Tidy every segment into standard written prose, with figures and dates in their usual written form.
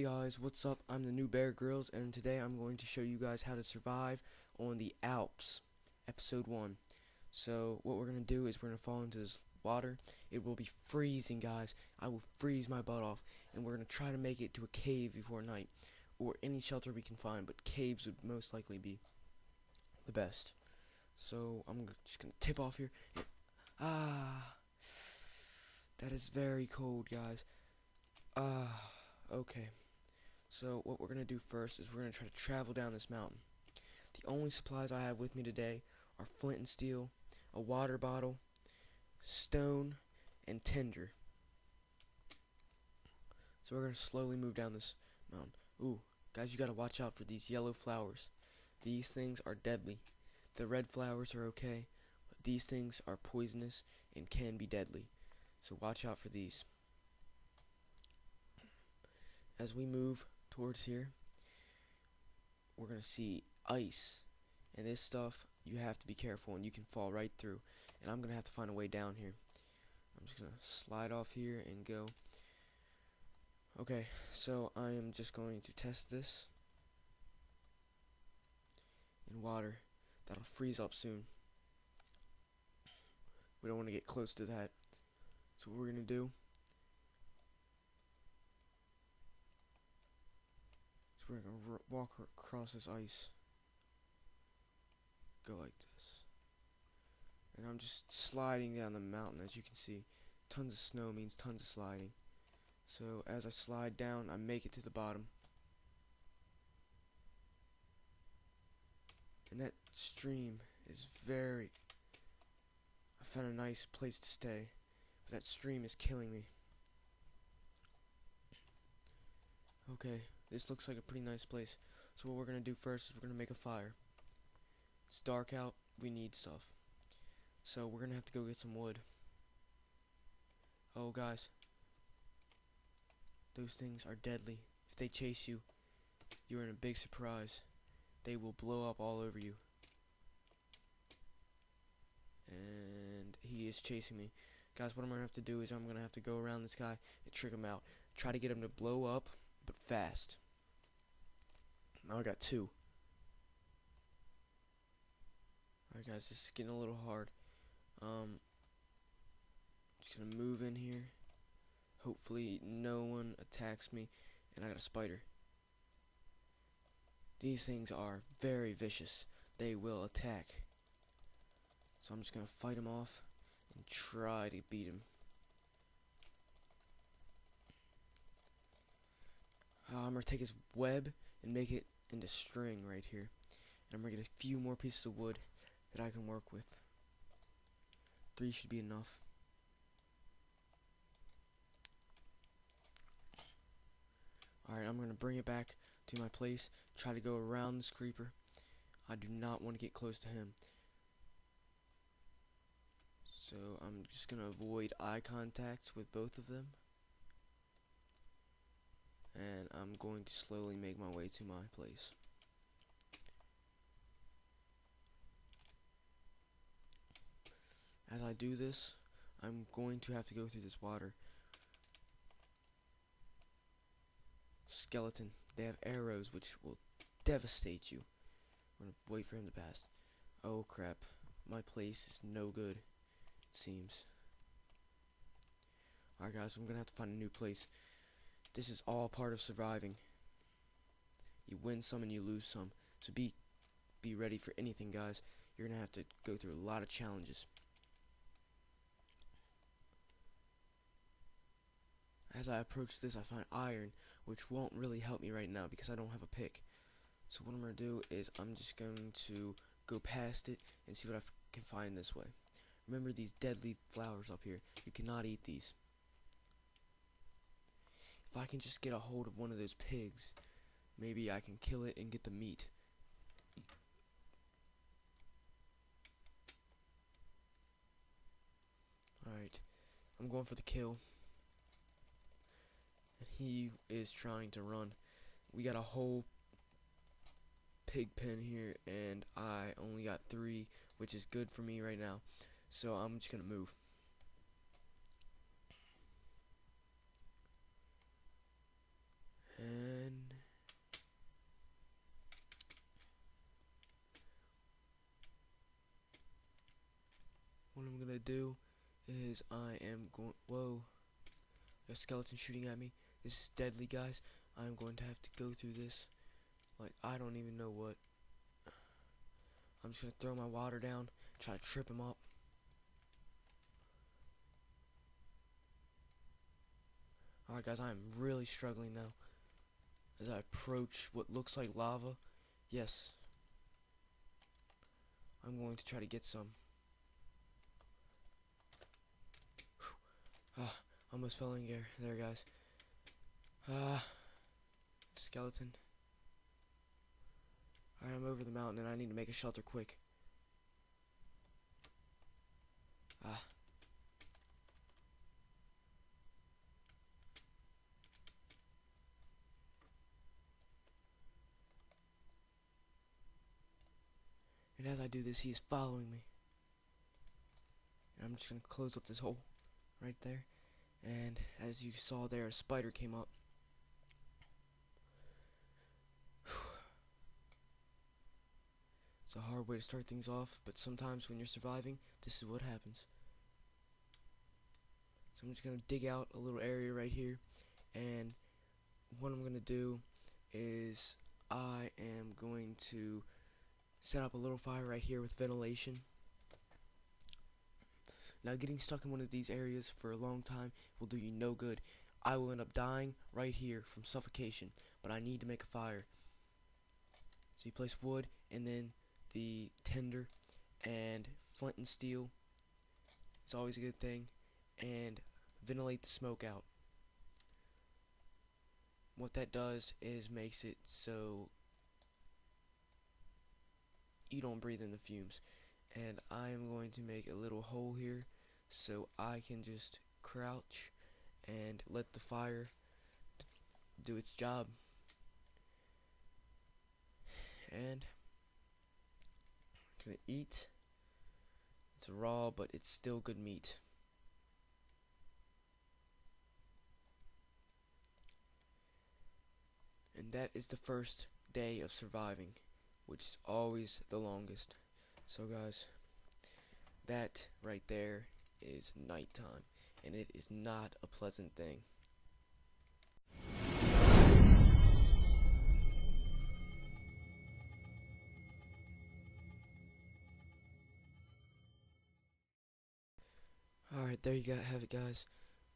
Hey guys, what's up? I'm the new Bear Grylls, and today I'm going to show you guys how to survive on the Alps, episode 1. So what we're going to do is we're going to fall into this water. It will be freezing, guys. I will freeze my butt off, and we're going to try to make it to a cave before night, or any shelter we can find, but caves would most likely be the best. So I'm just going to tip off here. That is very cold, guys. Okay. So what we're going to do first is we're going to try to travel down this mountain. The only supplies I have with me today are flint and steel, a water bottle, stone, and tinder. So we're going to slowly move down this mountain. Ooh, guys, you got to watch out for these yellow flowers. These things are deadly. The red flowers are okay, but these things are poisonous and can be deadly. So watch out for these. As we move towards here, we're going to see ice, and this stuff you have to be careful and you can fall right through, and I'm going to have to find a way down here. I'm just going to slide off here and go. Okay, so I am just going to test this in water. That'll freeze up soon. We don't want to get close to that. So what we're going to do is we're going to walk across this ice. Go like this. And I'm just sliding down the mountain. As you can see, tons of snow means tons of sliding. So as I slide down, I make it to the bottom. And that stream is I found a nice place to stay, but that stream is killing me. Okay, this looks like a pretty nice place. So what we're going to do first is we're going to make a fire. It's dark out, we need stuff. So we're going to have to go get some wood. Oh guys, those things are deadly. If they chase you, you're in a big surprise. They will blow up all over you. And he is chasing me. Guys, what I'm going to have to do is I'm going to have to go around this guy and trick him out. Try to get him to blow up, but fast. Now I got 2. Alright guys, this is getting a little hard. Just going to move in here. Hopefully no one attacks me. And I got a spider. These things are very vicious. They will attack. So I'm just going to fight him off and try to beat him. I'm going to take his web and make it into string right here. And I'm going to get a few more pieces of wood that I can work with. 3 should be enough. Alright, I'm going to bring it back to my place. Try to go around this creeper. I do not want to get close to him. So I'm just going to avoid eye contact with both of them. And I'm going to slowly make my way to my place. As I do this, I'm going to have to go through this water. Skeleton. They have arrows which will devastate you. I'm going to wait for him to pass. Oh crap. My place is no good, it seems. Alright guys, I'm going to have to find a new place. This is all part of surviving. You win some and you lose some. So be ready for anything, guys. You're going to have to go through a lot of challenges. As I approach this, I find iron, which won't really help me right now because I don't have a pick. So what I'm going to do is I'm just going to go past it and see what I can find this way. Remember these deadly flowers up here. You cannot eat these. If I can just get a hold of one of those pigs, maybe I can kill it and get the meat. Alright, I'm going for the kill. And he is trying to run. We got a whole pig pen here, and I only got 3, which is good for me right now. So I'm just gonna move. And what I'm gonna do is I am going. Whoa, a skeleton shooting at me. This is deadly, guys. I'm going to have to go through this like I don't even know what. I'm just gonna throw my water down, try to trip him up. Alright guys, I'm really struggling now as I approach what looks like lava. Yes, I'm going to try to get some. Ah, almost fell in there, guys. Skeleton. Alright, I'm over the mountain and I need to make a shelter quick. Ah. And as I do this, he is following me. And I'm just gonna close up this hole right there. And as you saw there, a spider came up. It's a hard way to start things off, but sometimes when you're surviving, this is what happens. So I'm just gonna dig out a little area right here, and what I'm gonna do is I am going to set up a little fire right here with ventilation. Now getting stuck in one of these areas for a long time will do you no good. I will end up dying right here from suffocation, but I need to make a fire. So you place wood and then the tinder and flint and steel. It's always a good thing, and ventilate the smoke out. What that does is makes it so you don't breathe in the fumes. And I am going to make a little hole here so I can just crouch and let the fire do its job. And I'm gonna eat. It's raw, but it's still good meat. And that is the first day of surviving, which is always the longest. So guys, that right there is nighttime, and it is not a pleasant thing. Alright, there you have it, guys.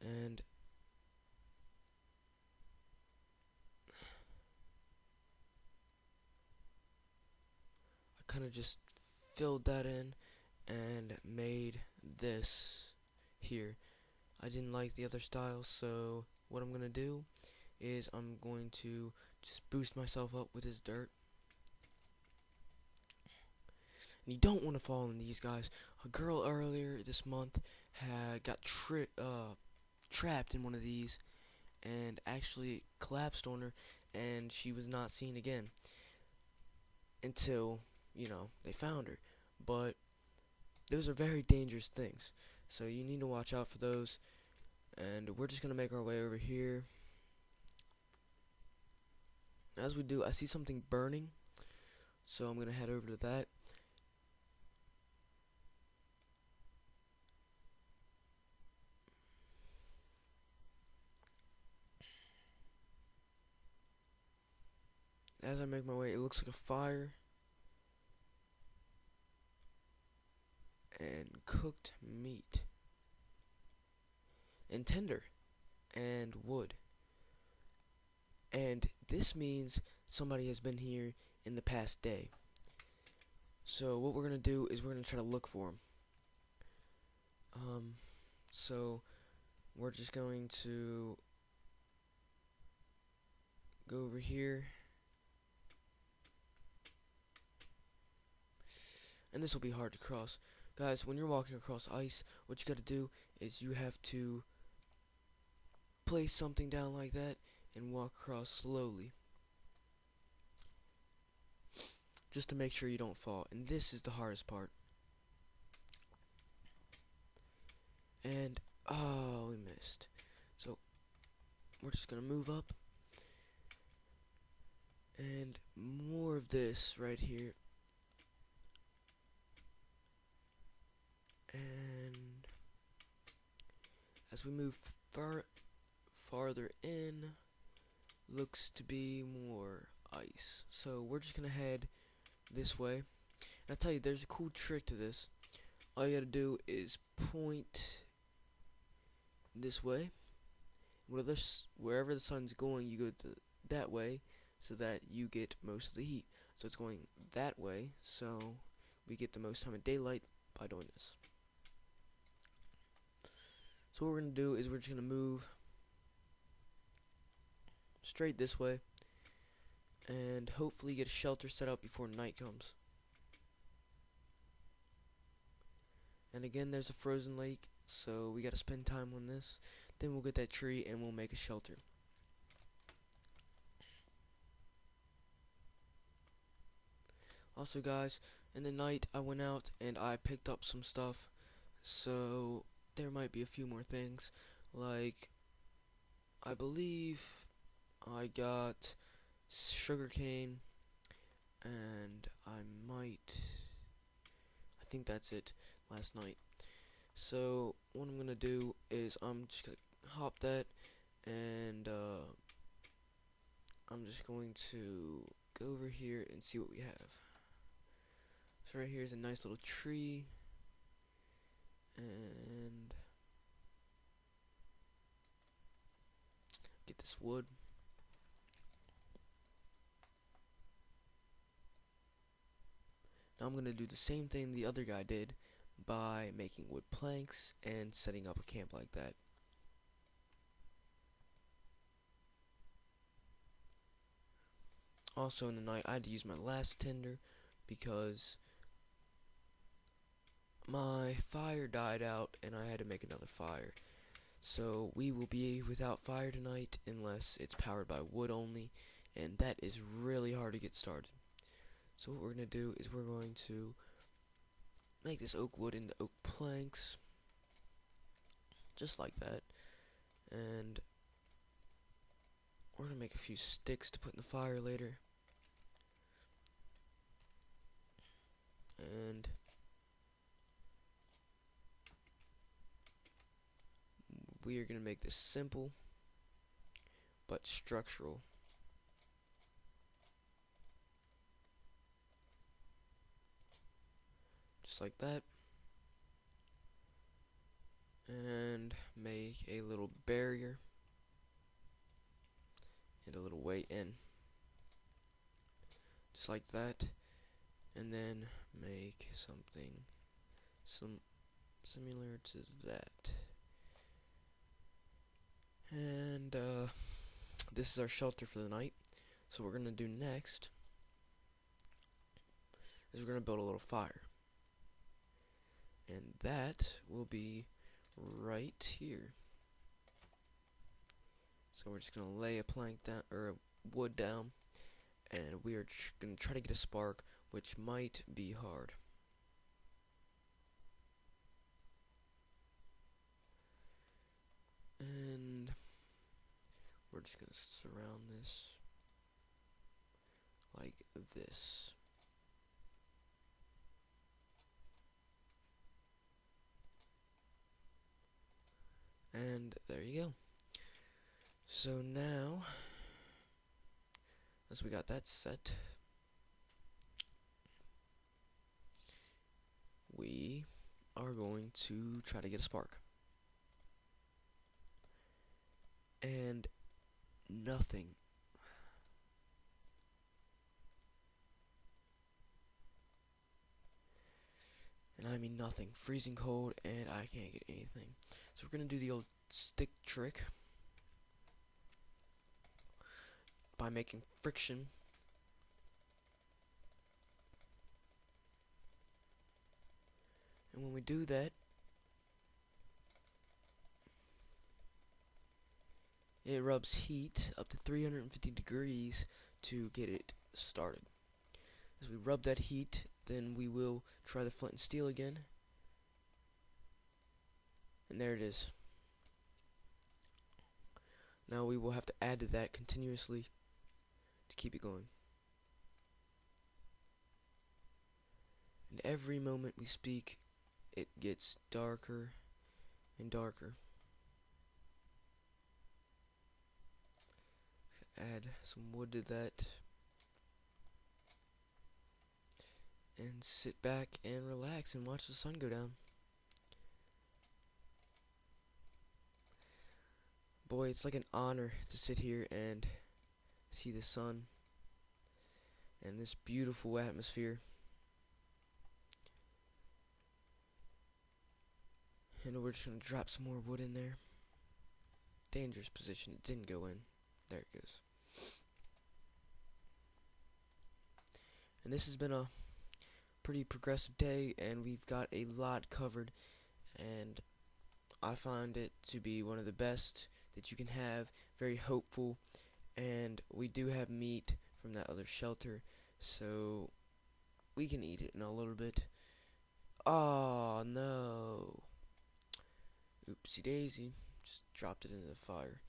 And I kind of just filled that in and made this here. I didn't like the other style, so what I'm gonna do is I'm going to just boost myself up with this dirt. And you don't want to fall in these, guys. A girl earlier this month got trapped in one of these and actually collapsed on her, and she was not seen again until, you know, they found her. But those are very dangerous things, so you need to watch out for those. And we're just gonna make our way over here. As we do, I see something burning, so I'm gonna head over to that. As I make my way, it looks like a fire and cooked meat and tinder and wood. And this means somebody has been here in the past day. So what we're gonna do is we're gonna try to look for them. So we're just going to go over here, and this will be hard to cross. Guys, when you're walking across ice, what you gotta do is you have to place something down like that and walk across slowly, just to make sure you don't fall. And this is the hardest part. And oh, we missed. So we're just gonna move up And more of this right here. And as we move farther in, looks to be more ice. So we're just gonna head this way. And I'll tell you, there's a cool trick to this. All you gotta do is point this way. Wherever the sun's going, you go that way so that you get most of the heat. So it's going that way, so we get the most time of daylight by doing this. So what we're going to do is we're just going to move straight this way and hopefully get a shelter set up before night comes. And again, there's a frozen lake, so we got to spend time on this. Then we'll get that tree and we'll make a shelter. Also guys, in the night I went out and I picked up some stuff, so there might be a few more things, like I believe I got sugarcane, and I think that's it last night. So what I'm gonna do is I'm just gonna hop that, and I'm just going to go over here and see what we have. So right here is a nice little tree, and get this wood. Now I'm going to do the same thing the other guy did by making wood planks and setting up a camp like that. Also in the night I had to use my last tinder because my fire died out and I had to make another fire. So we will be without fire tonight unless it's powered by wood only, and that is really hard to get started. So what we're going to do is we're going to make this oak wood into oak planks, just like that, and we're going to make a few sticks to put in the fire later. And we are going to make this simple but structural. Just like that. And make a little barrier and a little way in. Just like that. And then make something similar to that. And this is our shelter for the night. So what we're going to do next is we're going to build a little fire. And that will be right here. So we're just going to lay a plank down, or a wood down, and we are going to try to get a spark, which might be hard. And we're just going to surround this like this. And there you go. So now, as we got that set, we are going to try to get a spark. And nothing. And I mean nothing. Freezing cold, and I can't get anything. So we're going to do the old stick trick by making friction. And when we do that, it rubs heat up to 350 degrees to get it started. As we rub that heat, then we will try the flint and steel again. And there it is. Now we will have to add to that continuously to keep it going. every moment we speak, it gets darker and darker. Add some wood to that and sit back and relax and watch the sun go down. Boy, it's like an honor to sit here and see the sun and this beautiful atmosphere. And we're just going to drop some more wood in there. Dangerous position. It didn't go in. There it goes. And this has been a pretty progressive day, and we've got a lot covered, and I find it to be one of the best that you can have. Very hopeful, and we do have meat from that other shelter, so we can eat it in a little bit. Oh no, oopsie daisy, just dropped it into the fire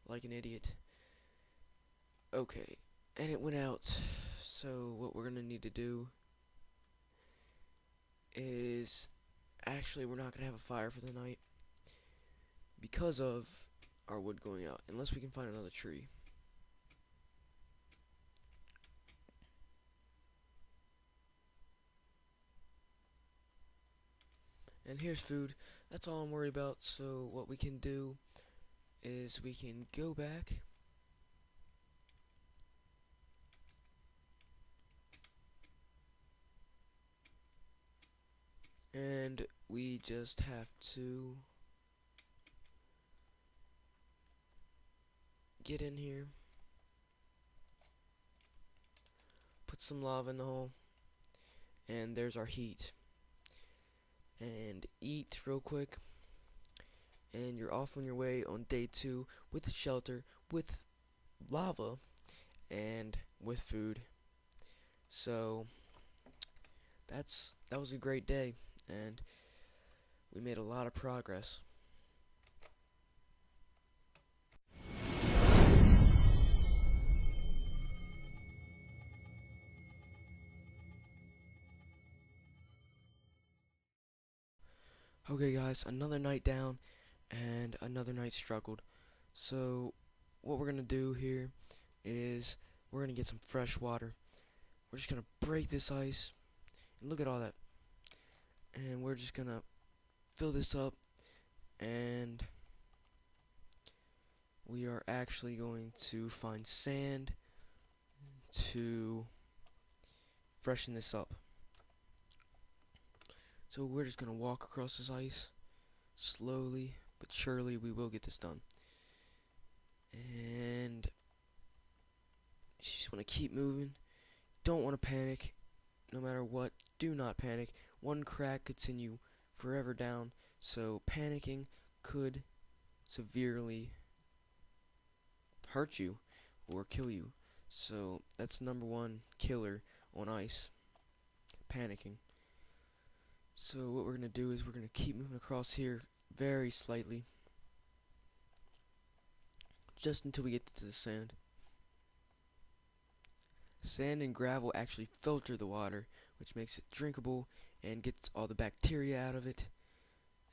like an idiot. Okay, and it went out. So what we're gonna need to do is, actually, we're not gonna have a fire for the night because of our wood going out, unless we can find another tree. And here's food. That's all I'm worried about. So what we can do is we can go back and we just have to get in here, put some lava in the hole, and there's our heat. And eat real quick, and you're off on your way on day 2 with a shelter, with lava, and with food. So that was a great day, and we made a lot of progress. Okay guys, another night down and another night struggled. So what we're gonna do here is we're gonna get some fresh water. We're just gonna break this ice, and look at all that. And we're just gonna fill this up, and we are actually going to find sand to freshen this up. So we're just gonna walk across this ice slowly but surely. We will get this done, and you just want to keep moving. Don't want to panic. No matter what, do not panic. One crack could send you forever down, so panicking could severely hurt you or kill you. So that's #1 killer on ice, panicking. So what we're going to do is we're going to keep moving across here very slightly, just until we get to the sand. Sand and gravel actually filter the water, which makes it drinkable and gets all the bacteria out of it,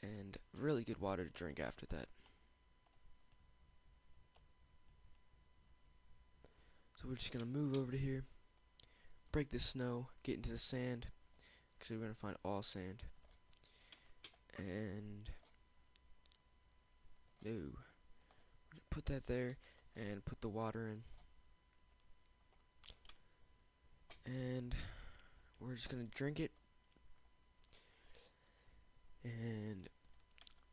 and really good water to drink after that. So we're just going to move over to here, break the snow, get into the sand. Actually, we're going to find all sand. And no, put that there and put the water in. And we're just going to drink it. And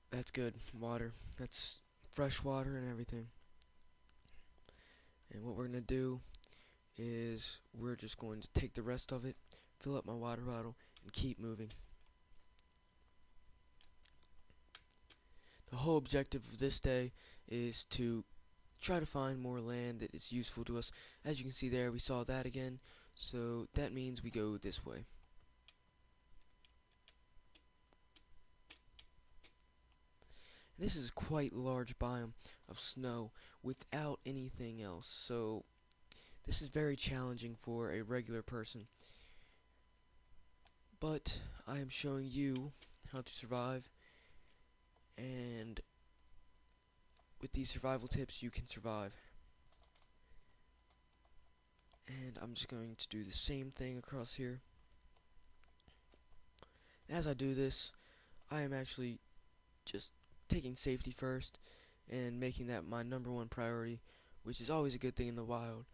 that's good water. That's fresh water and everything. And what we're going to do is we're just going to take the rest of it, fill up my water bottle, and keep moving. The whole objective of this day is to try to find more land that is useful to us. As you can see there, we saw that again, so that means we go this way. This is quite a large biome of snow without anything else, so this is very challenging for a regular person. but I am showing you how to survive, and with these survival tips you can survive. And I'm just going to do the same thing across here. As I do this, I am actually just taking safety first and making that my #1 priority, which is always a good thing in the wild.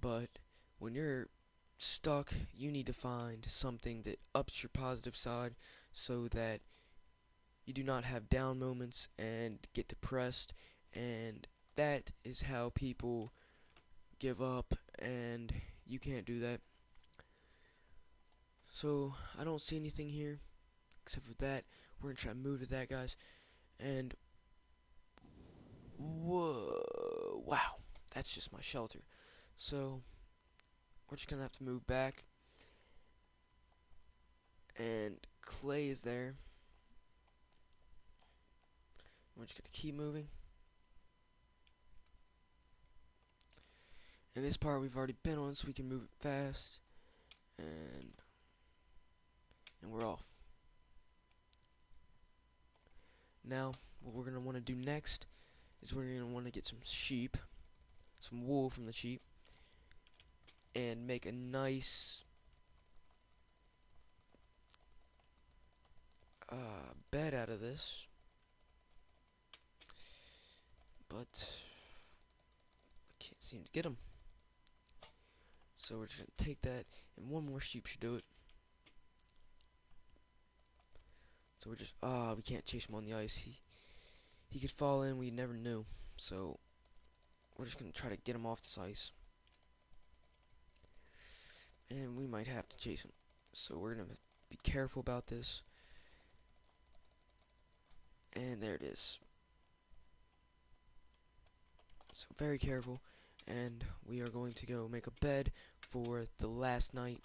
But when you're stuck, you need to find something that ups your positive side so that you do not have down moments and get depressed, and that is how people give up, and you can't do that. So I don't see anything here except for that. We're gonna try to move to that, guys, and whoa, wow, that's just my shelter. So we're just gonna have to move back, and clay is there. We're just gonna keep moving. And this part we've already been on, so we can move it fast, and we're off. Now, what we're gonna want to do next is we're gonna want to get some sheep, some wool from the sheep, and make a nice bed out of this. But can't seem to get them. So we're just gonna take that, and one more sheep should do it. So we're just we can't chase him on the ice. He could fall in. We never knew. So we're just gonna try to get him off this ice, and we might have to chase him. So we're gonna be careful about this. And there it is. So very careful, and we are going to go make a bed for the last night.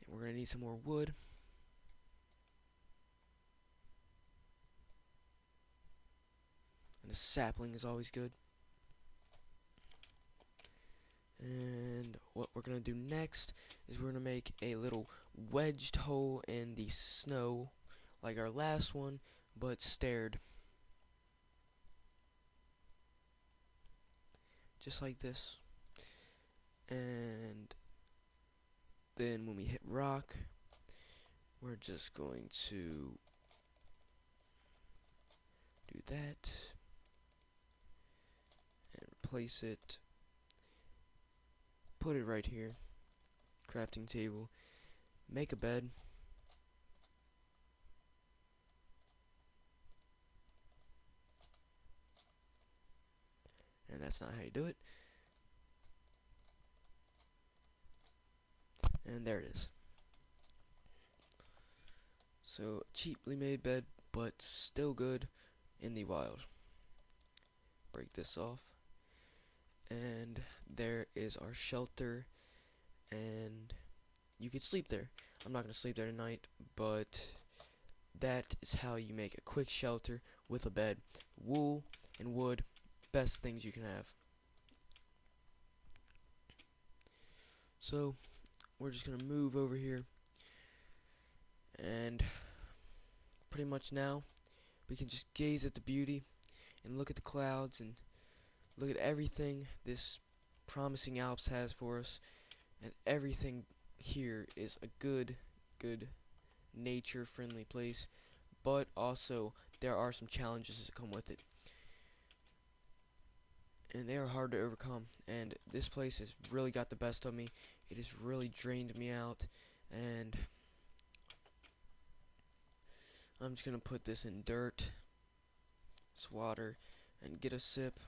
And we're going to need some more wood. And a sapling is always good. And what we're going to do next is we're going to make a little wedged hole in the snow like our last one, but staired. Just like this. And then when we hit rock, we're just going to do that and replace it. Put it right here. Crafting table. Make a bed. And that's not how you do it. And there it is. So, cheaply made bed, but still good in the wild. Break this off. And there is our shelter. And you could sleep there. I'm not going to sleep there tonight, but that is how you make a quick shelter with a bed. Wool and wood, best things you can have. So, we're just going to move over here, and pretty much now we can just gaze at the beauty and look at the clouds and look at everything this promising Alps has for us. And everything here is a good nature friendly place, but also there are some challenges that come with it, and they are hard to overcome. And this place has really got the best of me. It has really drained me out, and I'm just gonna put this in dirt, this water, and get a sip,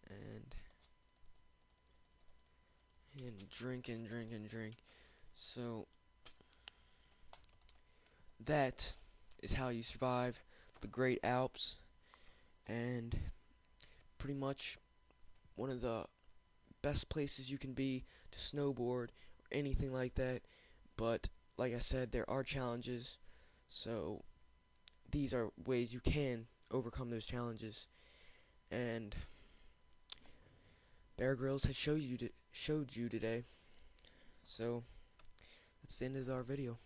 and drink and drink and drink. So that is how you survive the Great Alps, and pretty much one of the best places you can be to snowboard or anything like that. But like I said, there are challenges, so these are ways you can overcome those challenges. And Bear Grylls has showed you today So that's the end of our video.